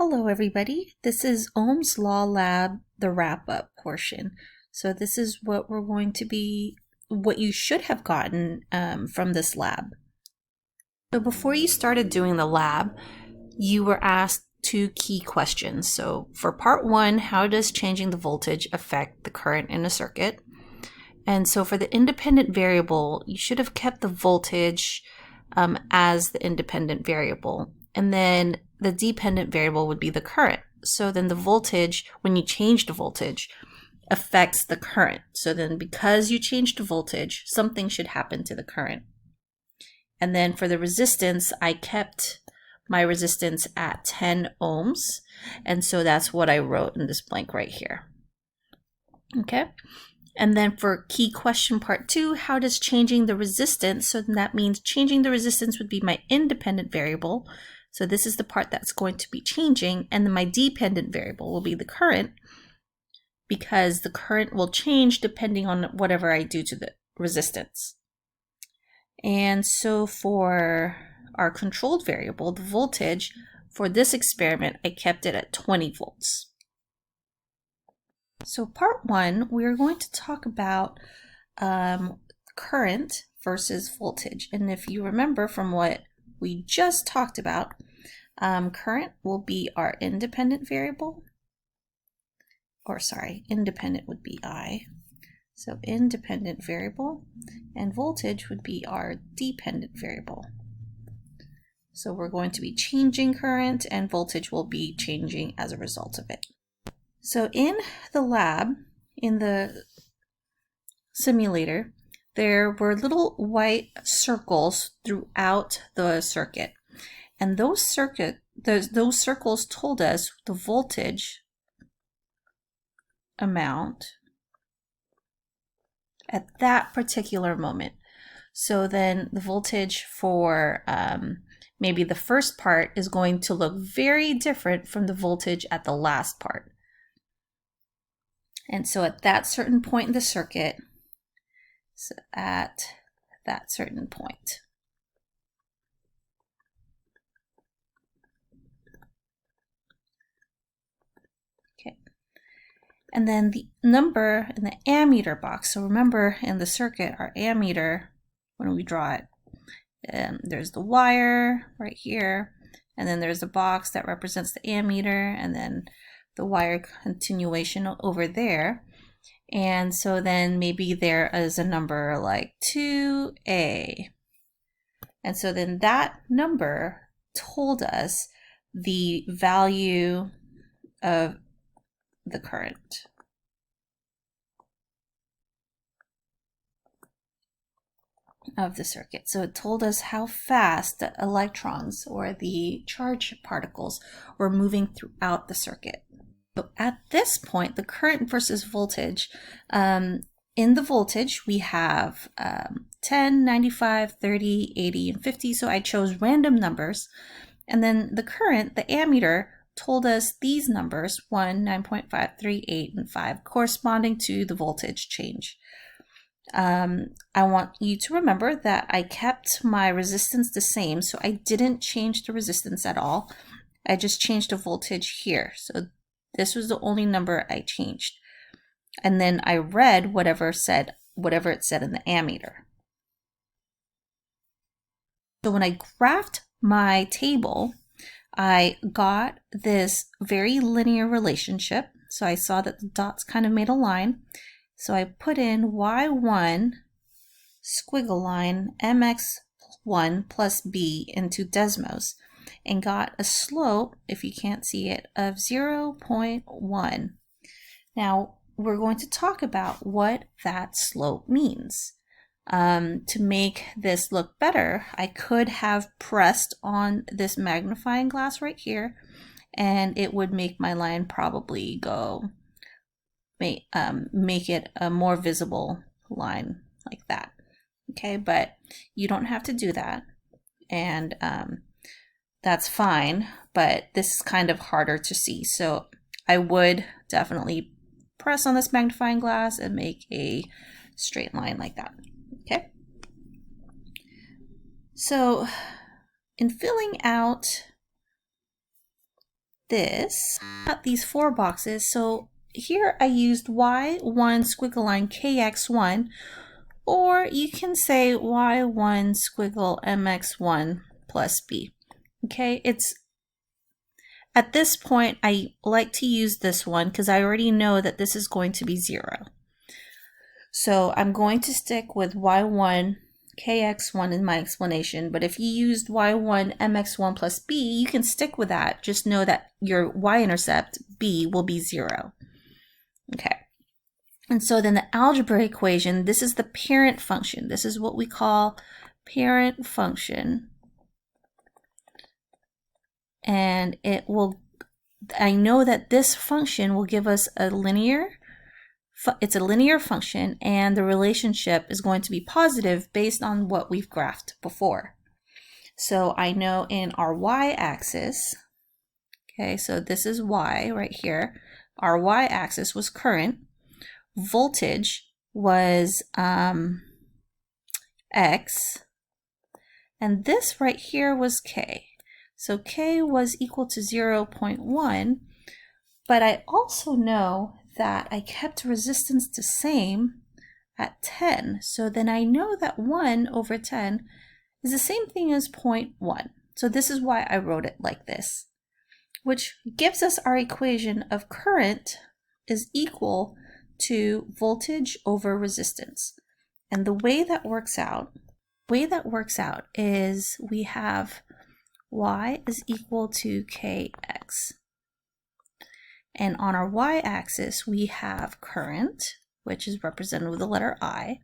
Hello everybody, this is Ohm's Law Lab, the wrap-up portion. So this is what what you should have gotten from this lab. So before you started doing the lab, you were asked two key questions. So for part one, how does changing the voltage affect the current in a circuit? And so for the independent variable, you should have kept the voltage as the independent variable. And then the dependent variable would be the current. So then the voltage, when you change the voltage, affects the current. So then because you changed the voltage, something should happen to the current. And then for the resistance, I kept my resistance at 10 ohms. And so that's what I wrote in this blank right here. Okay. And then for key question part two, how does changing the resistance, so that means changing the resistance would be my independent variable. So this is the part that's going to be changing, and then my dependent variable will be the current, because the current will change depending on whatever I do to the resistance. And so for our controlled variable, the voltage, for this experiment, I kept it at 20 volts. So part one, we're going to talk about current versus voltage. And if you remember from what we just talked about, current will be our independent variable, independent would be I. So independent variable, and voltage would be our dependent variable. So we're going to be changing current, and voltage will be changing as a result of it. So in the lab, in the simulator, there were little white circles throughout the circuit. And those circles told us the voltage amount at that particular moment. So then the voltage for maybe the first part is going to look very different from the voltage at the last part. And so at that certain point in the circuit, Okay. And then the number in the ammeter box. So remember in the circuit, our ammeter, when we draw it, there's the wire right here, and then there's the box that represents the ammeter, and then the wire continuation over there. And so then maybe there is a number like 2A. And so then that number told us the value of the current. Of the circuit. So it told us how fast the electrons or the charged particles were moving throughout the circuit. So at this point, the current versus voltage, in the voltage, we have 10, 95, 30, 80, and 50. So I chose random numbers. And then the current, the ammeter, told us these numbers, 1, 9.5, 3, 8, and 5, corresponding to the voltage change. I want you to remember that I kept my resistance the same, so I didn't change the resistance at all. I just changed the voltage here. So this was the only number I changed. And then I read whatever it said in the ammeter. So when I graphed my table, I got this very linear relationship. So I saw that the dots kind of made a line. So I put in y1 squiggle line mx1 plus b into Desmos and got a slope, if you can't see it, of 0.1. Now we're going to talk about what that slope means. To make this look better, I could have pressed on this magnifying glass right here, and it would make my line probably go, make it a more visible line like that. Okay, but you don't have to do that, and that's fine, but this is kind of harder to see. So I would definitely press on this magnifying glass and make a straight line like that. Okay. So in filling out this, got these 4 boxes. So here I used y1 squiggle line kx1, or you can say y1 squiggle mx1 plus b. Okay, it's at this point I like to use this one because I already know that this is going to be 0. So I'm going to stick with y1 kx1 in my explanation, but if you used y1 mx1 plus b, you can stick with that. Just know that your y-intercept, b, will be 0. Okay. And so then the algebra equation, this is the parent function. This is what we call parent function. And it will, I know that this function will give us a linear, it's a linear function, and the relationship is going to be positive based on what we've graphed before. So I know in our y-axis, okay, so this is y right here, our y-axis was current, voltage was x, and this right here was k. So k was equal to 0.1, but I also know that I kept resistance the same at 10. So then I know that 1 over 10 is the same thing as 0.1. So this is why I wrote it like this, which gives us our equation of current is equal to voltage over resistance. And the way that works out is we have y is equal to kx. And on our y-axis, we have current, which is represented with the letter I,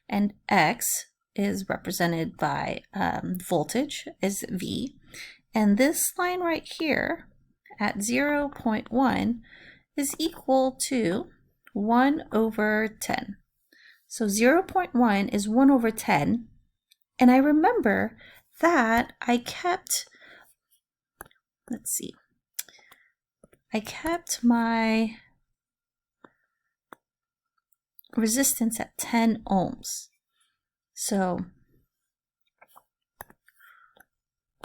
and x is represented by voltage, is V. And this line right here at 0.1 is equal to 1 over 10. So 0.1 is 1 over 10. And I remember that I kept, let's see, I kept my resistance at 10 ohms. So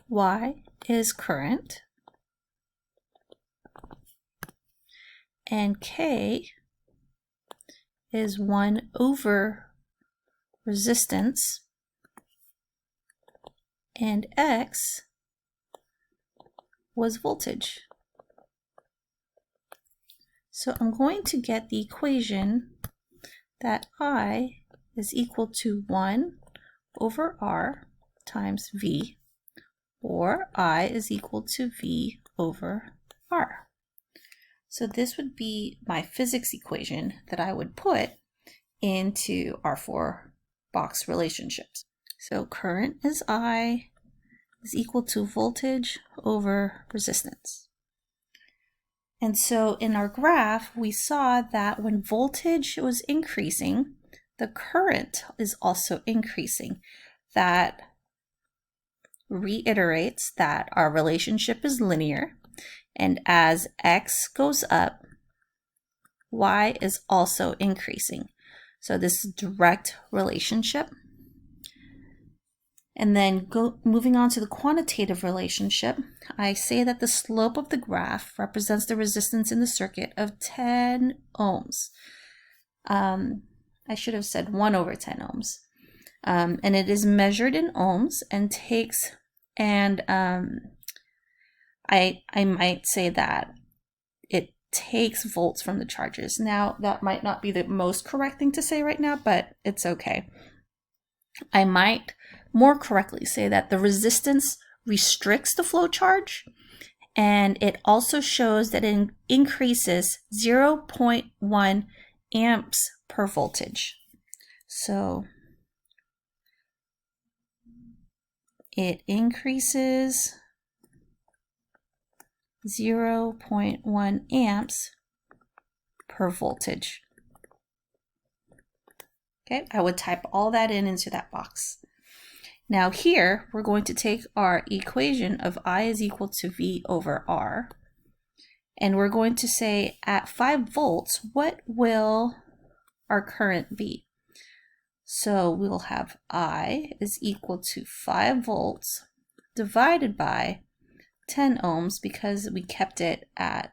Y is current and K is 1 over resistance and X was voltage. So I'm going to get the equation that I is equal to 1 over R times V, or I is equal to V over R. So this would be my physics equation that I would put into our 4-box relationships. So current is I is equal to voltage over resistance. And so in our graph, we saw that when voltage was increasing, the current is also increasing. That reiterates that our relationship is linear, and as x goes up, y is also increasing. So this is a direct relationship. And then moving on to the quantitative relationship, I say that the slope of the graph represents the resistance in the circuit of 10 ohms. I should have said 1 over 10 ohms. And it is measured in ohms and takes, and I might say that it takes volts from the charges. Now, that might not be the most correct thing to say right now, but it's okay. I might more correctly say that the resistance restricts the flow charge, and it also shows that it increases 0.1 amps per voltage. So it increases 0.1 amps per voltage. Okay, I would type all that into that box. Now here, we're going to take our equation of I is equal to V over R, and we're going to say at 5 volts, what will our current be? So we'll have I is equal to 5 volts divided by 10 ohms because we kept it at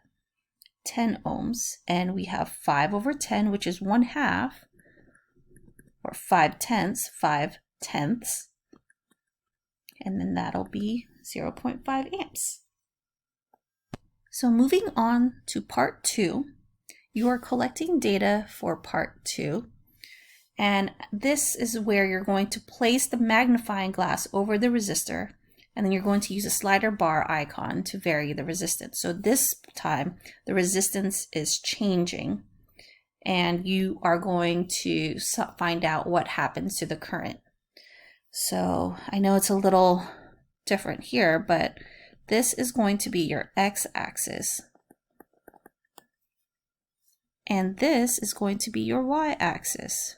10 ohms, and we have 5 over 10, which is 1/2, or 5/10, 5/10, and then that'll be 0.5 amps. So moving on to part 2, you are collecting data for part 2, and this is where you're going to place the magnifying glass over the resistor, and then you're going to use a slider bar icon to vary the resistance. So this time the resistance is changing, and you are going to find out what happens to the current. So I know it's a little different here, but this is going to be your x-axis, and this is going to be your y-axis.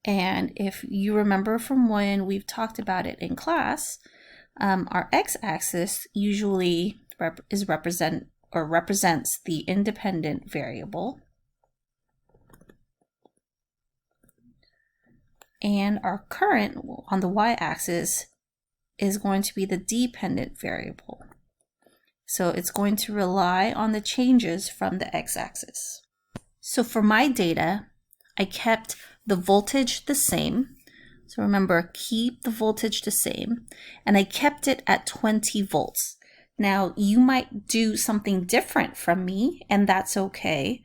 And if you remember from when we've talked about it in class, our x-axis usually represents the independent variable, and our current on the y-axis is going to be the dependent variable. So it's going to rely on the changes from the x-axis. So for my data, I kept the voltage the same. So remember, keep the voltage the same. And I kept it at 20 volts. Now, you might do something different from me, and that's okay.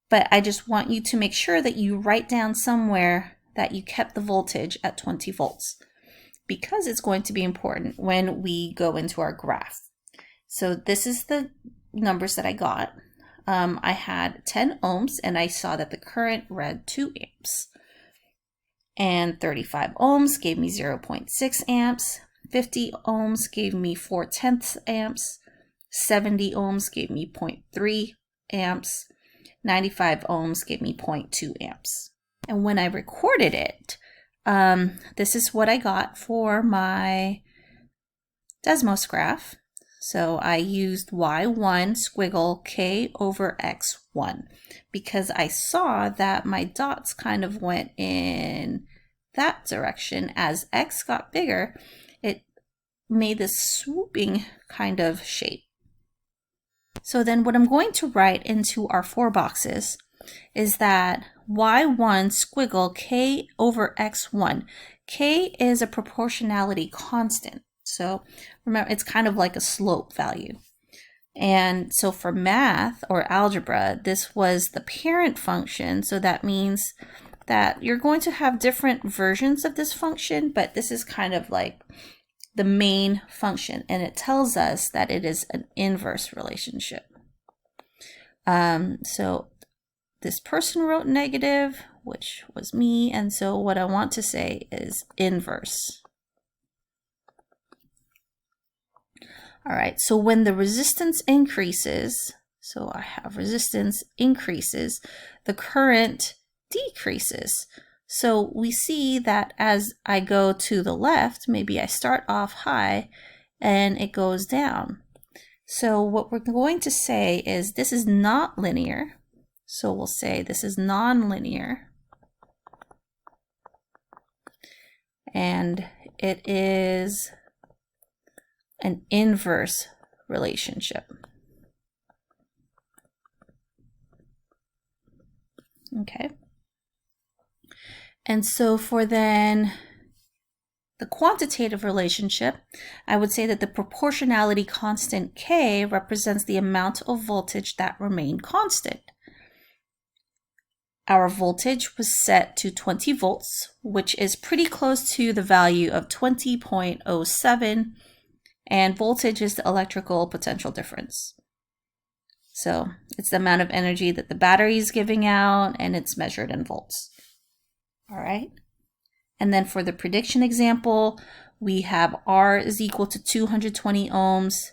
But I just want you to make sure that you write down somewhere that you kept the voltage at 20 volts, because it's going to be important when we go into our graph. So this is the numbers that I got. I had 10 ohms, and I saw that the current read 2 amps. And 35 ohms gave me 0.6 amps. 50 ohms gave me 4/10 amps. 70 ohms gave me 0.3 amps. 95 ohms gave me 0.2 amps. And when I recorded it, this is what I got for my Desmos graph. So I used y1 squiggle k over x1 because I saw that my dots kind of went in that direction. As x got bigger, it made this swooping kind of shape. So then what I'm going to write into our 4 boxes is that y1 squiggle k over x1. K is a proportionality constant. So remember, it's kind of like a slope value. And so for math or algebra, this was the parent function. So that means that you're going to have different versions of this function, but this is kind of like the main function. And it tells us that it is an inverse relationship. So this person wrote negative, which was me. And so what I want to say is inverse. All right, so when the resistance increases, so I have resistance increases, the current decreases. So we see that as I go to the left, maybe I start off high and it goes down. So what we're going to say is this is not linear. So we'll say this is nonlinear. And it is an inverse relationship. Okay. And so for then the quantitative relationship, I would say that the proportionality constant K represents the amount of voltage that remained constant. Our voltage was set to 20 volts, which is pretty close to the value of 20.07. And voltage is the electrical potential difference. So it's the amount of energy that the battery is giving out, and it's measured in volts. All right. And then for the prediction example, we have R is equal to 220 ohms,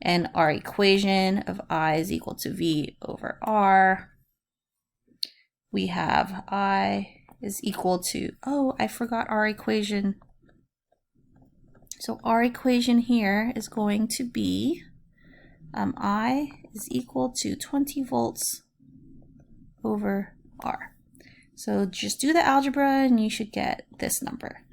and our equation of I is equal to V over R. We have I is equal to, oh, I forgot our equation. So our equation here is going to be I is equal to 20 volts over R. So just do the algebra and you should get this number.